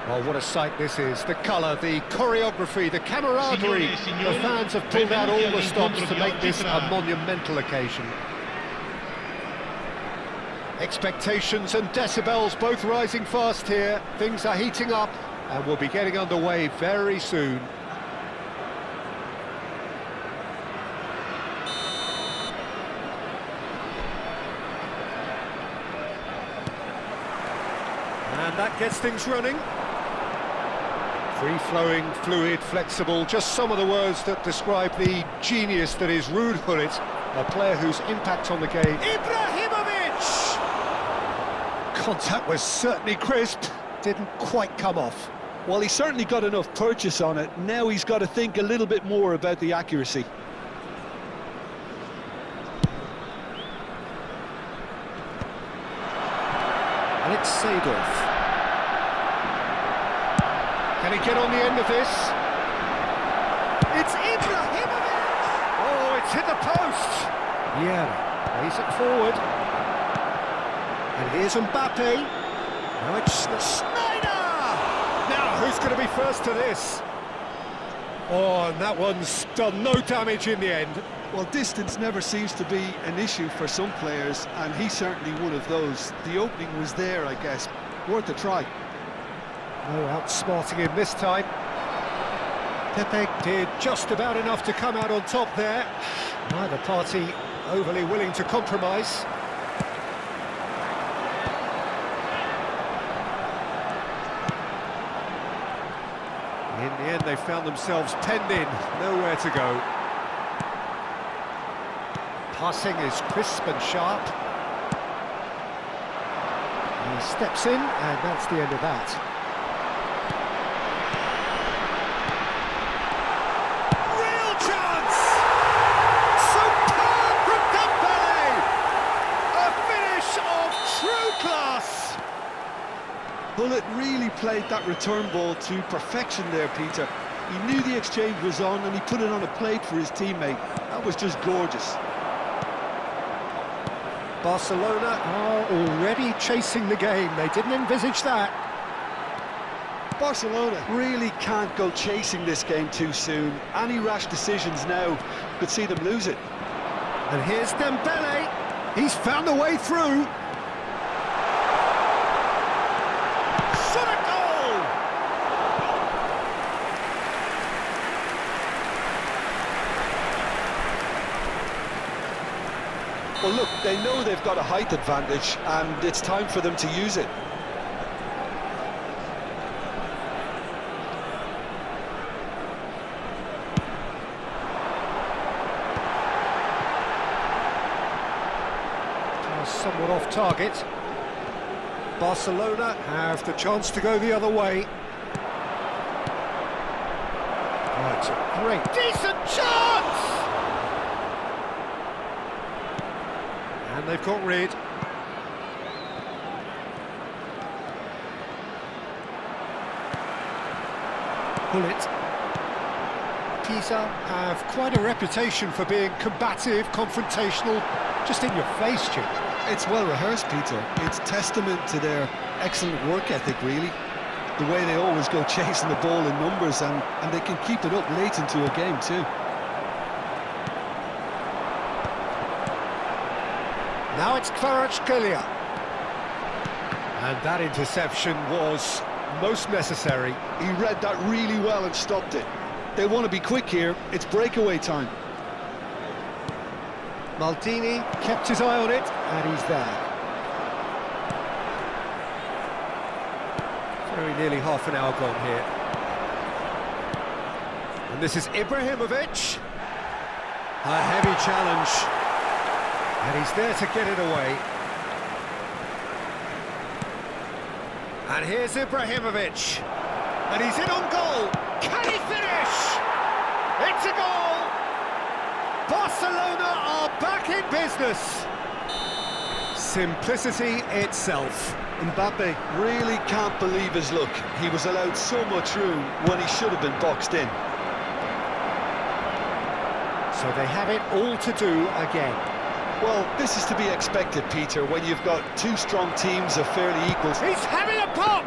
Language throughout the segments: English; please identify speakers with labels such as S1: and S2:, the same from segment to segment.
S1: Oh, what a sight this is. The colour, the choreography, the camaraderie. The fans have pulled out all the stops to make this a monumental occasion. Expectations and decibels both rising fast here. Things are heating up and we'll be getting underway very soon. And that gets things running. Free-flowing, fluid, flexible, just some of the words that describe the genius that is Ruud Gullit, a player whose impact on the game... Ibrahimovic! Contact was certainly crisp, didn't quite come off.
S2: Well, he certainly got enough purchase on it. Now he's got to think a little bit more about the accuracy.
S1: And it's Seedorf. Can he get on the end of this? It's Ibrahimovic! Oh, it's hit the post! Yeah, plays it forward. And here's Mbappe. Now it's Snyder! Now, who's going to be first to this? Oh, and that one's done no damage in the end.
S2: Well, distance never seems to be an issue for some players, and he's certainly one of those. The opening was there, I guess. Worth a try.
S1: No outsmarting him this time. Pepe did just about enough to come out on top there. Neither party overly willing to compromise. In the end, they found themselves penned in, nowhere to go. Passing is crisp and sharp. He steps in, and that's the end of that.
S2: Gullit really played that return ball to perfection there, Peter. He knew the exchange was on and he put it on a plate for his teammate. That was just gorgeous.
S1: Barcelona are already chasing the game. They didn't envisage that.
S2: Barcelona really can't go chasing this game too soon. Any rash decisions now could see them lose it.
S1: And here's Dembele. He's found a way through.
S2: Well, look, they know they've got a height advantage, and it's time for them to use it.
S1: Somewhat off target. Barcelona have the chance to go the other way. Oh, it's a great, decent chance! And they've got rid. Gullit. Pisa have quite a reputation for being combative, confrontational, just in your face, Jim.
S2: It's well rehearsed, Peter. It's testament to their excellent work ethic, really. The way they always go chasing the ball in numbers, and they can keep it up late into a game too.
S1: Now it's Kvaratskhelia. And that interception was most necessary.
S2: He read that really well and stopped it. They want to be quick here. It's breakaway time.
S1: Maldini kept his eye on it, and he's there. Very nearly half an hour gone here. And this is Ibrahimovic. A heavy challenge. And he's there to get it away. And here's Ibrahimovic. And he's in on goal. Can he finish? It's a goal! Barcelona are back in business. Simplicity itself.
S2: Mbappe really can't believe his luck. He was allowed so much room when he should have been boxed in.
S1: So they have it all to do again.
S2: Well, this is to be expected, Peter, when you've got two strong teams of fairly equal.
S1: He's having a pop!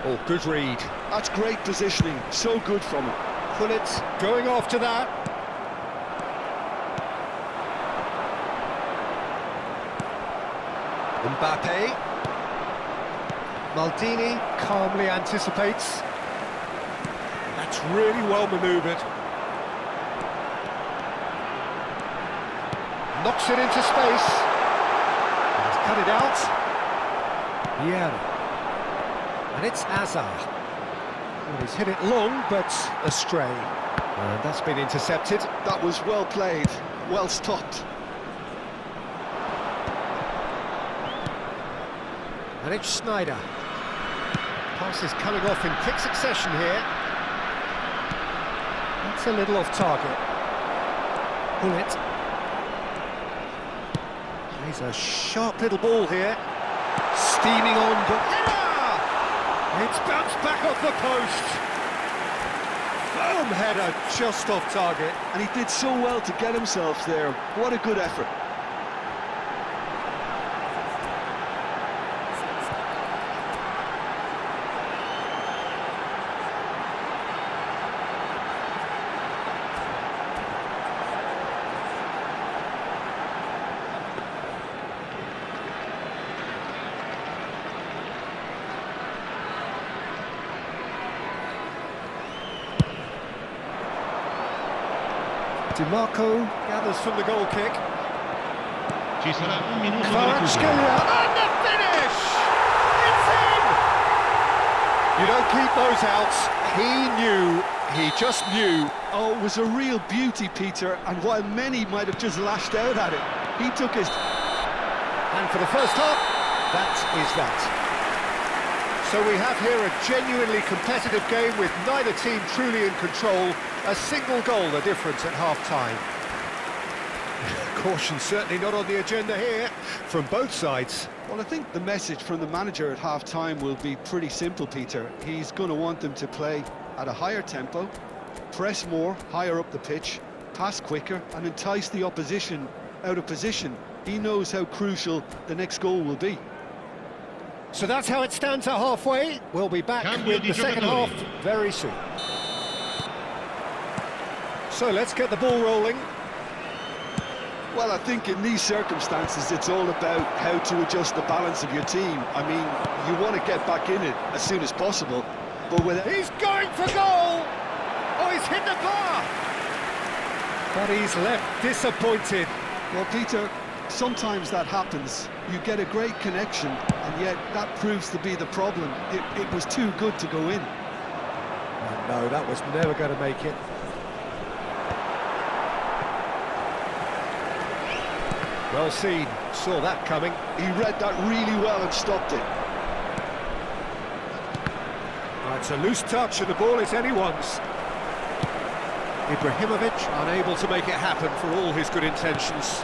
S1: Oh, good read.
S2: That's great positioning, so good from him.
S1: Gullit going after that. Mbappe. Maldini calmly anticipates. That's really well manoeuvred. Knocks it into space. He's cut it out. Yeah. And it's Azar. Well, he's hit it long, but astray. And that's been intercepted.
S2: That was well played, well stopped.
S1: And it's Schneider. Pass is coming off in quick succession here. That's a little off target. Pull it. Plays a sharp little ball here. Steaming on, but it's bounced back off the post. Firm header just off target.
S2: And he did so well to get himself there. What a good effort.
S1: DiMarco gathers from the goal kick.
S3: Kvaratskhelia.
S1: And the finish! It's in! You don't keep those outs. He just knew.
S2: Oh, it was a real beauty, Peter, and while many might have just lashed out at it, he took his...
S1: And for the first half, that is that. So we have here a genuinely competitive game with neither team truly in control. A single goal the difference at half-time. Caution certainly not on the agenda here from both sides.
S2: Well, I think the message from the manager at half-time will be pretty simple, Peter. He's going to want them to play at a higher tempo, press more, higher up the pitch, pass quicker, and entice the opposition out of position. He knows how crucial the next goal will be.
S1: So that's how it stands at halfway. We'll be back with the second half very soon. So let's get the ball rolling.
S2: Well, I think in these circumstances, it's all about how to adjust the balance of your team. I mean, you want to get back in it as soon as possible, but with...
S1: He's going for goal! Oh, he's hit the bar! But he's left disappointed.
S2: Well, Peter, sometimes that happens. You get a great connection, and yet that proves to be the problem. It was too good to go in.
S1: Oh, no, that was never going to make it. Well seen, saw that coming.
S2: He read that really well and stopped it.
S1: Oh, it's a loose touch and the ball is anyone's. Ibrahimovic unable to make it happen for all his good intentions.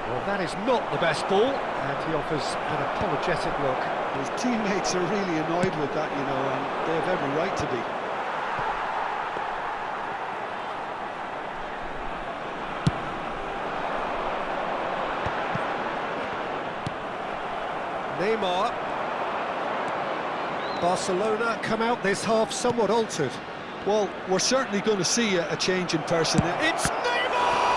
S1: Well, That is not the best ball, and he offers an apologetic look.
S2: His teammates are really annoyed with that, you know, and they have every right to be.
S1: Neymar. Barcelona come out this half somewhat altered.
S2: Well, we're certainly going to see a change in personnel.
S1: It's Neymar!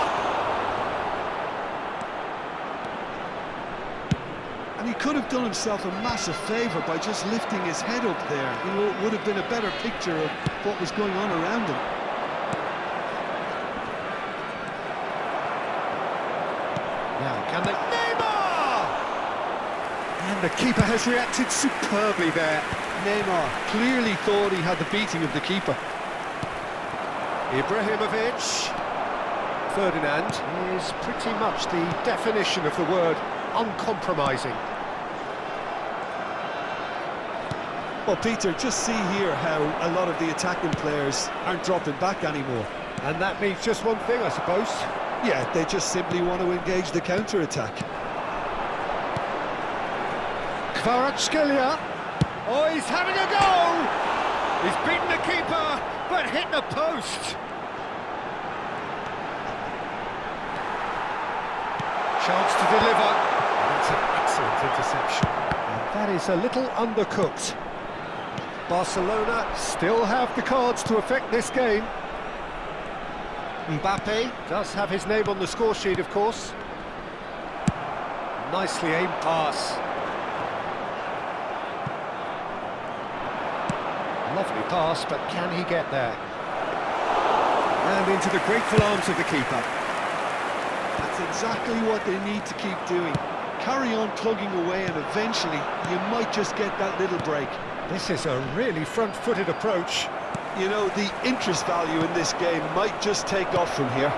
S2: And he could have done himself a massive favour by just lifting his head up there. You know, it would have been a better picture of what was going on around him.
S1: Now, can they... Neymar! And the keeper has reacted superbly there.
S2: Neymar clearly thought he had the beating of the keeper.
S1: Ibrahimovic. Ferdinand is pretty much the definition of the word uncompromising.
S2: Well, Peter, just see here how a lot of the attacking players aren't dropping back anymore.
S1: And that means just one thing, I suppose.
S2: Yeah, they just simply want to engage the counter-attack.
S1: Kvaratskhelia. Oh, he's having a go! He's beaten the keeper, but hit the post. Chance to deliver. That's an excellent interception. And that is a little undercooked. Barcelona still have the cards to affect this game. Mbappe does have his name on the score sheet, of course. Nicely aimed pass. Lovely pass, but can he get there? And into the grateful arms of the keeper.
S2: That's exactly what they need to keep doing. Carry on plugging away and eventually you might just get that little break.
S1: This is a really front-footed approach.
S2: You know, the interest value in this game might just take off from here.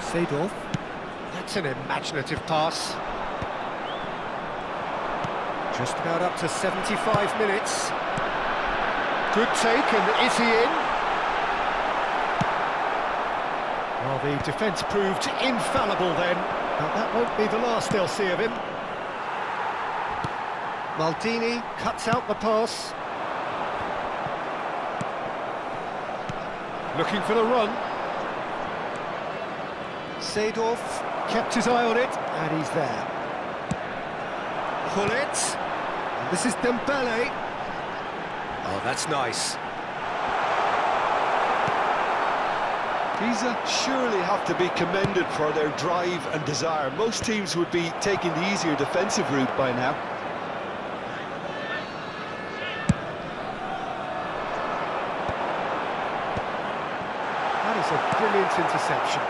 S1: Seedorf. That's an imaginative pass. Just about up to 75 minutes. Good take, and is he in? Well, the defence proved infallible then, but that won't be the last they'll see of him. Maldini cuts out the pass. Looking for the run. Seedorf kept his eye on it, and he's there. Pull it. And this is Dembele. Oh, that's nice.
S2: Pisa surely have to be commended for their drive and desire. Most teams would be taking the easier defensive route by now.
S1: That is a brilliant interception.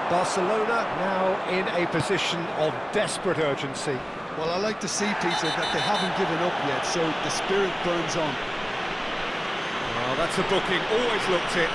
S1: Barcelona now in a position of desperate urgency.
S2: Well, I like to see, Peter, that they haven't given up yet, so the spirit burns on.
S1: Oh, that's a booking, always looked it.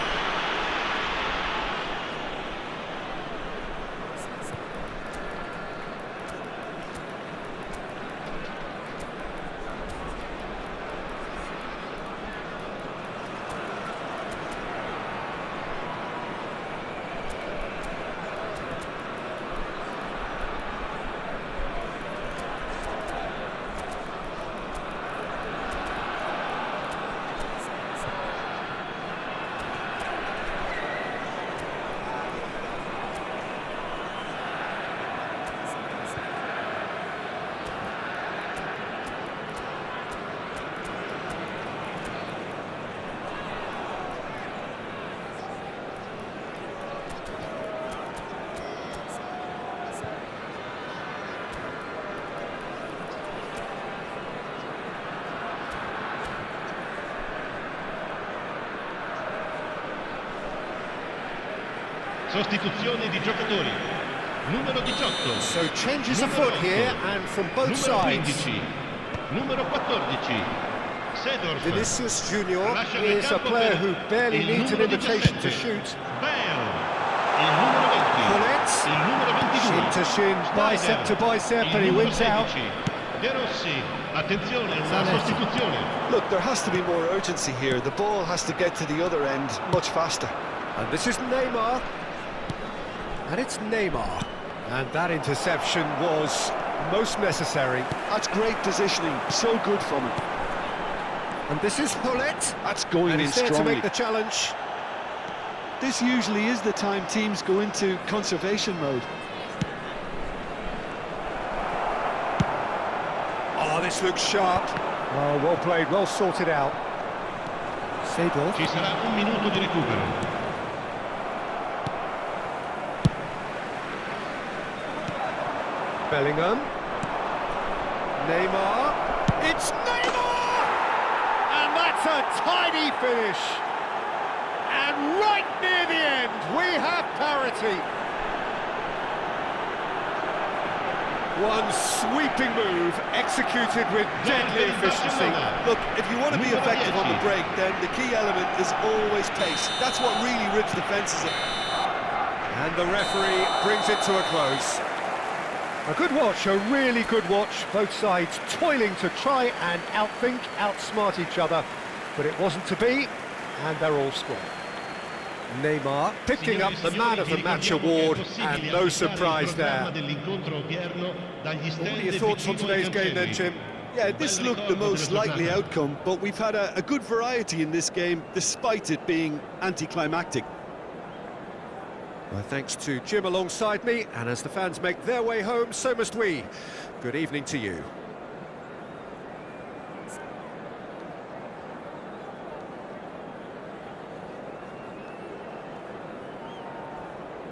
S3: Sostituzione di giocatori. Numero 18.
S1: So changes afoot here and from both
S3: numero
S1: sides.
S3: 15. Numero 14. Seedorf.
S1: Vinicius Junior is a player who barely needs an invitation to shoot.
S3: Bale. Il numero 20.
S1: Pull it.
S3: Il numero 22.
S1: Shin to shin, bicep to bicep, and he wins out.
S3: De Rossi, attenzione, una sostituzione.
S2: Look, there has to be more urgency here. The ball has to get to the other end much faster.
S1: And this is Neymar. And it's Neymar. And that interception was most necessary.
S2: That's great positioning, so good from him.
S1: And this is Hullet.
S2: That's going
S1: And
S2: in
S1: he's there to
S2: strongly.
S1: make the challenge.
S2: This usually is the time teams go into conservation mode.
S1: Oh, this looks sharp. Oh, well played, well sorted out. Seedorf.
S3: Ci sarà un minuto di recupero.
S1: Bellingham. Neymar. It's Neymar! And that's a tidy finish. And right near the end, we have parity. One sweeping move, executed with deadly efficiency.
S2: Look, if you want to be effective on the break, then the key element is always pace. That's what really rips defences up.
S1: And the referee brings it to a close. A good watch, a really good watch. Both sides toiling to try and outthink, outsmart each other. But it wasn't to be, and they're all scored. Neymar picking up the Man of the Match award, and no surprise there. What are your thoughts on today's game then, Jim?
S2: Yeah, this looked the most likely outcome, but we've had a good variety in this game, despite it being anticlimactic.
S1: Well, thanks to Jim alongside me, and as the fans make their way home, so must we. Good evening to you.